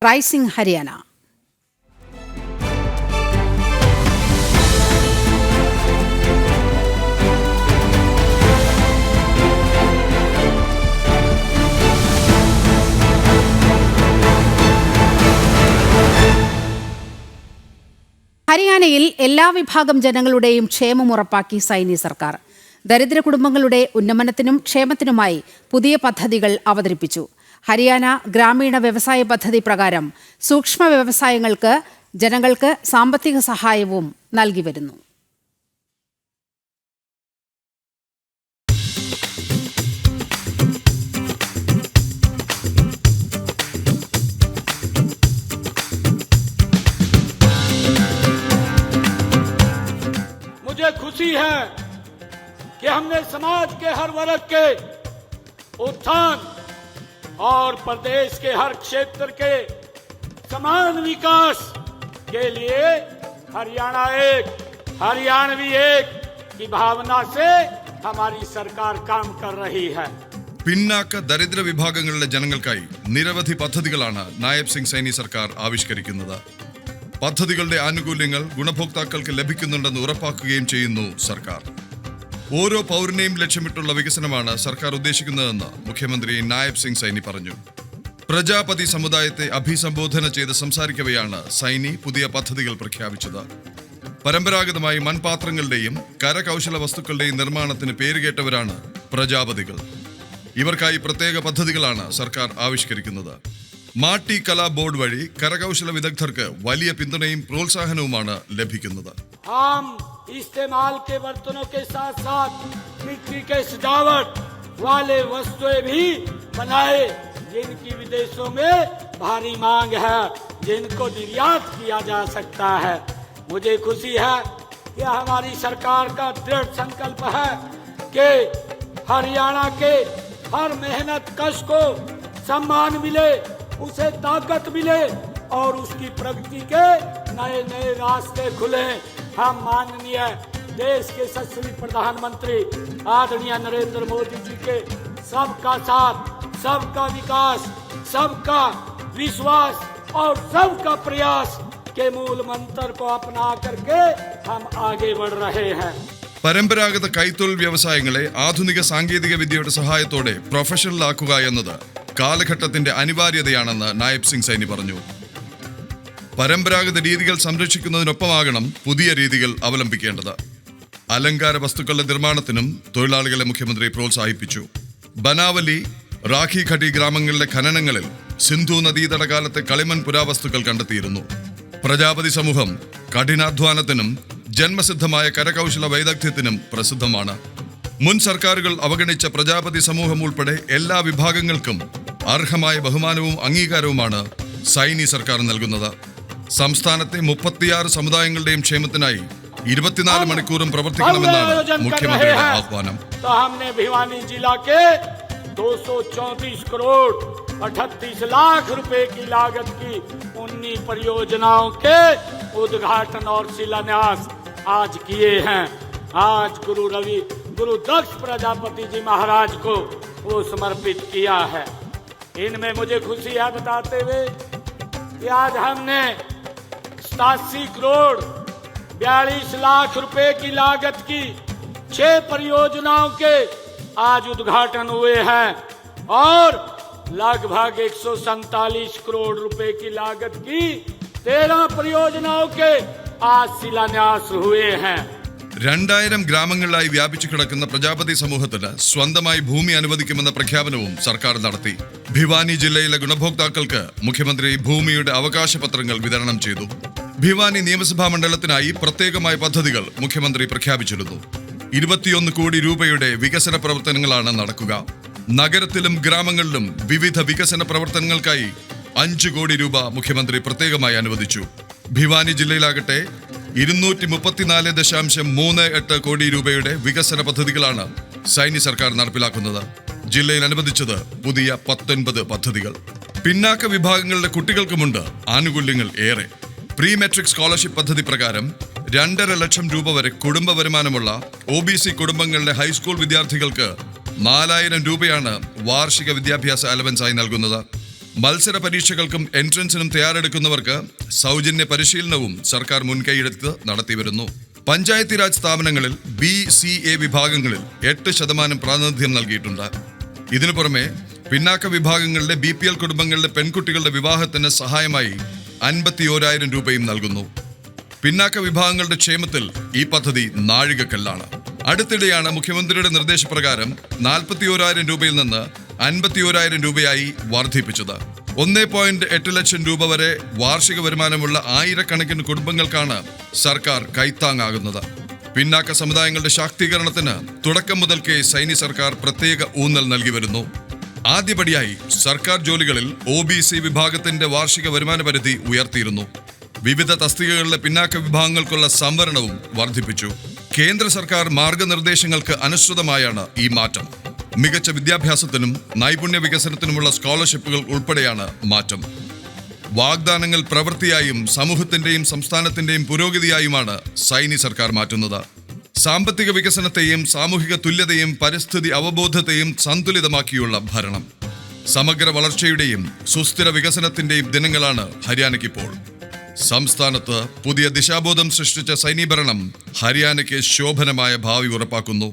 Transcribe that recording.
Rising Haryana. ഹരിയാനയിൽ എല്ലാ വിഭാഗം ജനങ്ങളുടെയും ക്ഷേമം ഉറപ്പാക്കി സൈനി സർക്കാർ. ദരിദ്ര കുടുംബങ്ങളുടെ ഉന്നമനത്തിനും ക്ഷേമത്തിനുമായി പുതിയ പദ്ധതികൾ അവതരിപ്പിച്ചു. ഹരിയാന ഗ്രാമീണ വ്യവസായ പദ്ധതി പ്രകാരം സൂക്ഷ്മ വ്യവസായങ്ങൾക്ക് ജനങ്ങൾക്ക് സാമ്പത്തിക സഹായവും നൽകി വരുന്നു. मुझे खुशी है कि हमने समाज के हर वर्ग के उत्थान और प्रदेश के हर क्षेत्र के समान विकास के लिए हरियाणवी एक की भावना से हमारी सरकार काम कर रही है. പിന്നാക്ക ദരിദ്ര വിഭാഗങ്ങളിലെ ജനങ്ങൾക്കായി നിരവധി പദ്ധതികളാണ് നായബ് സിംഗ് സൈനി സർക്കാർ ആവിഷ്കരിക്കുന്നത്. പദ്ധതികളുടെ ആനുകൂല്യങ്ങൾ ഗുണഭോക്താക്കൾക്ക് ലഭിക്കുന്നുണ്ടെന്ന് ഉറപ്പാക്കുകയും ചെയ്യുന്നു സർക്കാർ. ഓരോ പൗരനെയും ലക്ഷ്യമിട്ടുള്ള വികസനമാണ് സർക്കാർ ഉദ്ദേശിക്കുന്നതെന്ന് മുഖ്യമന്ത്രി നായബ് സിംഗ് സൈനി പറഞ്ഞു. പ്രജാപതി സമുദായത്തെ അഭിസംബോധന ചെയ്ത് സംസാരിക്കവെയാണ് സൈനി പുതിയ പദ്ധതികൾ പ്രഖ്യാപിച്ചത്. പരമ്പരാഗതമായി മൺപാത്രങ്ങളുടെയും കരകൗശല വസ്തുക്കളുടെയും നിർമ്മാണത്തിന് പേരുകേട്ടവരാണ് പ്രജാപതികൾ. ഇവർക്കായി പ്രത്യേക പദ്ധതികളാണ് സർക്കാർ ആവിഷ്കരിക്കുന്നത്. മാട്ടി കലാ ബോർഡ് വഴി കരകൗശല വിദഗ്ധർക്ക് വലിയ പിന്തുണയും പ്രോത്സാഹനവുമാണ് ലഭിക്കുന്നത്. इस्तेमाल के बर्तनों के साथ साथ मिट्टी के सजावट वाले वस्तुएं भी बनाए जिनकी विदेशों में भारी मांग है, जिनको निर्यात किया जा सकता है. मुझे खुशी है कि हमारी सरकार का दृढ़ संकल्प है कि हरियाणा के हर मेहनत कश को सम्मान मिले, उसे ताकत मिले और उसकी प्रगति के नए नए रास्ते खुले. हम माननीय देश के यशस्वी प्रधानमंत्री आदरणीय नरेंद्र मोदी जी के सबका साथ, सबका विकास, सबका विश्वास और सबका प्रयास के मूल मंत्र को अपना करके हम आगे बढ़ रहे हैं. പരമ്പരാഗത കൈത്തൊഴിൽ വ്യവസായങ്ങളെ ആധുനിക സാങ്കേതിക വിദ്യയുടെ സഹായത്തോടെ പ്രൊഫഷണൽ ആക്കുക എന്നത് കാലഘട്ടത്തിന്റെ അനിവാര്യതയാണെന്ന് നായബ് സിംഗ് സൈനി പറഞ്ഞു. പരമ്പരാഗത രീതികൾ സംരക്ഷിക്കുന്നതിനൊപ്പമാകണം പുതിയ രീതികൾ അവലംബിക്കേണ്ടത്. അലങ്കാര വസ്തുക്കളുടെ നിർമ്മാണത്തിനും തൊഴിലാളികളെ മുഖ്യമന്ത്രി പ്രോത്സാഹിപ്പിച്ചു. ബനാവലി, റാഖി ഖട്ടി ഗ്രാമങ്ങളിലെ ഖനനങ്ങളിൽ സിന്ധു നദീതടകാലത്തെ കളിമൺ പുരാവസ്തുക്കൾ കണ്ടെത്തിയിരുന്നു. പ്രജാപതി സമൂഹം കഠിനാധ്വാനത്തിനും ജന്മസിദ്ധമായ കരകൗശല വൈദഗ്ധ്യത്തിനും പ്രസിദ്ധമാണ്. മുൻ സർക്കാരുകൾ അവഗണിച്ച പ്രജാപതി സമൂഹം ഉൾപ്പെടെ എല്ലാ വിഭാഗങ്ങൾക്കും അർഹമായ ബഹുമാനവും അംഗീകാരവുമാണ് സൈനി സർക്കാർ നൽകുന്നത്. സംസ്ഥാനത്തെ 36 സമുദായങ്ങളുടെയും ക്ഷേമത്തിനായി 24 മണിക്കൂറും പ്രവർത്തിക്കണമെന്നാണ് മുഖ്യമന്ത്രിയുടെ ആഹ്വാനം. भिवानी जिला के 234 करोड़ 38 लाख रुपए की लागत की 19 परियोजनाओं के उद्घाटन और शिलान्यास आज किए हैं. आज गुरु दक्ष प्रजापति जी महाराज को वो समर्पित किया है. इनमें मुझे खुशी है बताते हुए कि आज हमने 87 करोड़ 42 लाख रुपए की लागत की 6 परियोजनाओं के आज उद्घाटन हुए हैं और लगभग 147 करोड़ रुपए की लागत की 13 परियोजनाओं के आज शिलान्यास हुए हैं. 2000 ഗ്രാമങ്ങളിലായി വ്യാപിച്ചു കിടക്കുന്ന പ്രജാപതി സമൂഹത്തിന് സ്വന്തമായി ഭൂമി അനുവദിക്കുമെന്ന പ്രഖ്യാപനവും സർക്കാർ നടത്തി. ഭിവാനി ജില്ലയിലെ ഗുണഭോക്താക്കൾക്ക് മുഖ്യമന്ത്രി ഭൂമിയുടെ അവകാശ പത്രങ്ങൾ വിതരണം ചെയ്തു. ഭിവാനി നിയമസഭാ മണ്ഡലത്തിനായി പ്രത്യേകമായ പദ്ധതികൾ മുഖ്യമന്ത്രി പ്രഖ്യാപിച്ചിരുന്നു. 21 കോടി രൂപയുടെ വികസന പ്രവർത്തനങ്ങളാണ് നടക്കുക. നഗരത്തിലും ഗ്രാമങ്ങളിലും വിവിധ വികസന പ്രവർത്തനങ്ങൾക്കായി 5 കോടി രൂപ മുഖ്യമന്ത്രി പ്രത്യേകമായി അനുവദിച്ചു. ഭിവാനി ജില്ലയിലാകട്ടെ 234.38 കോടി രൂപയുടെ വികസന പദ്ധതികളാണ് സൈനി സർക്കാർ നടപ്പിലാക്കുന്നത്. ജില്ലയിൽ അനുവദിച്ചത് പുതിയ 19 പദ്ധതികൾ. പിന്നാക്ക വിഭാഗങ്ങളുടെ കുട്ടികൾക്കുമുണ്ട് ആനുകൂല്യങ്ങൾ ഏറെ. പ്രീ മെട്രിക് സ്കോളർഷിപ്പ് പദ്ധതി പ്രകാരം 2.5 ലക്ഷം രൂപ വരെ കുടുംബ വരുമാനമുള്ള OBC കുടുംബങ്ങളിലെ ഹൈസ്കൂൾ വിദ്യാർത്ഥികൾക്ക് 4000 രൂപയാണ് വാർഷിക വിദ്യാഭ്യാസ അലവൻസായി നൽകുന്നത്. മത്സര പരീക്ഷകൾക്കും എൻട്രൻസിനും തയ്യാറെടുക്കുന്നവർക്ക് സൗജന്യ പരിശീലനവും സർക്കാർ മുൻകൈയെടുത്ത് നടത്തിവരുന്നു. പഞ്ചായത്തി രാജ് സ്ഥാപനങ്ങളിൽ BCA വിഭാഗങ്ങളിൽ 8% പ്രാതിനിധ്യം നൽകിയിട്ടുണ്ട്. ഇതിനു പുറമെ പിന്നാക്ക വിഭാഗങ്ങളിലെ BPL കുടുംബങ്ങളിലെ പെൺകുട്ടികളുടെ വിവാഹത്തിന് സഹായമായി 51,000 രൂപയും നൽകുന്നു. പിന്നാക്ക വിഭാഗങ്ങളുടെ ക്ഷേമത്തിൽ ഈ പദ്ധതി നാഴികക്കല്ലാണ്. അടുത്തിടെയാണ് മുഖ്യമന്ത്രിയുടെ നിർദ്ദേശപ്രകാരം 41,000 രൂപയിൽ നിന്ന് 51,000 രൂപയായി വർദ്ധിപ്പിച്ചത്. 1.8 ലക്ഷം രൂപ വരെ വാർഷിക വരുമാനമുള്ള ആയിരക്കണക്കിന് കുടുംബങ്ങൾക്കാണ് സർക്കാർ കൈത്താങ്ങാകുന്നത്. പിന്നാക്ക സമുദായങ്ങളുടെ ശാക്തീകരണത്തിന് തുടക്കം മുതൽക്കേ സൈനി സർക്കാർ പ്രത്യേക ഊന്നൽ നൽകി വരുന്നു. ആദ്യപടിയായി സർക്കാർ ജോലികളിൽ OBC വിഭാഗത്തിന്റെ വാർഷിക വരുമാന പരിധി ഉയർത്തിയിരുന്നു. വിവിധ തസ്തികകളിലെ പിന്നാക്ക വിഭാഗങ്ങൾക്കുള്ള സംവരണവും വർദ്ധിപ്പിച്ചു. കേന്ദ്ര സർക്കാർ മാർഗനിർദ്ദേശങ്ങൾക്ക് അനുസൃതമായാണ് ഈ മാറ്റം. മികച്ച വിദ്യാഭ്യാസത്തിനും നൈപുണ്യ വികസനത്തിനുമുള്ള സ്കോളർഷിപ്പുകൾ ഉൾപ്പെടെയാണ് മാറ്റം. വാഗ്ദാനങ്ങൾ പ്രവൃത്തിയായും സമൂഹത്തിന്റെയും സംസ്ഥാനത്തിന്റെയും പുരോഗതിയായുമാണ് സൈനി സർക്കാർ മാറ്റുന്നത്. സാമ്പത്തിക വികസനത്തെയും സാമൂഹിക തുല്യതയും പരിസ്ഥിതി അവബോധത്തെയും സന്തുലിതമാക്കിയുള്ള ഭരണം. സമഗ്ര വളർച്ചയുടെയും സുസ്ഥിര വികസനത്തിന്റെയും ദിനങ്ങളാണ് ഹരിയാനയ്ക്കിപ്പോൾ. സംസ്ഥാനത്ത് പുതിയ ദിശാബോധം സൃഷ്ടിച്ച സൈനി ഭരണം ഹരിയാനയ്ക്ക് ശോഭനമായ ഭാവി ഉറപ്പാക്കുന്നു.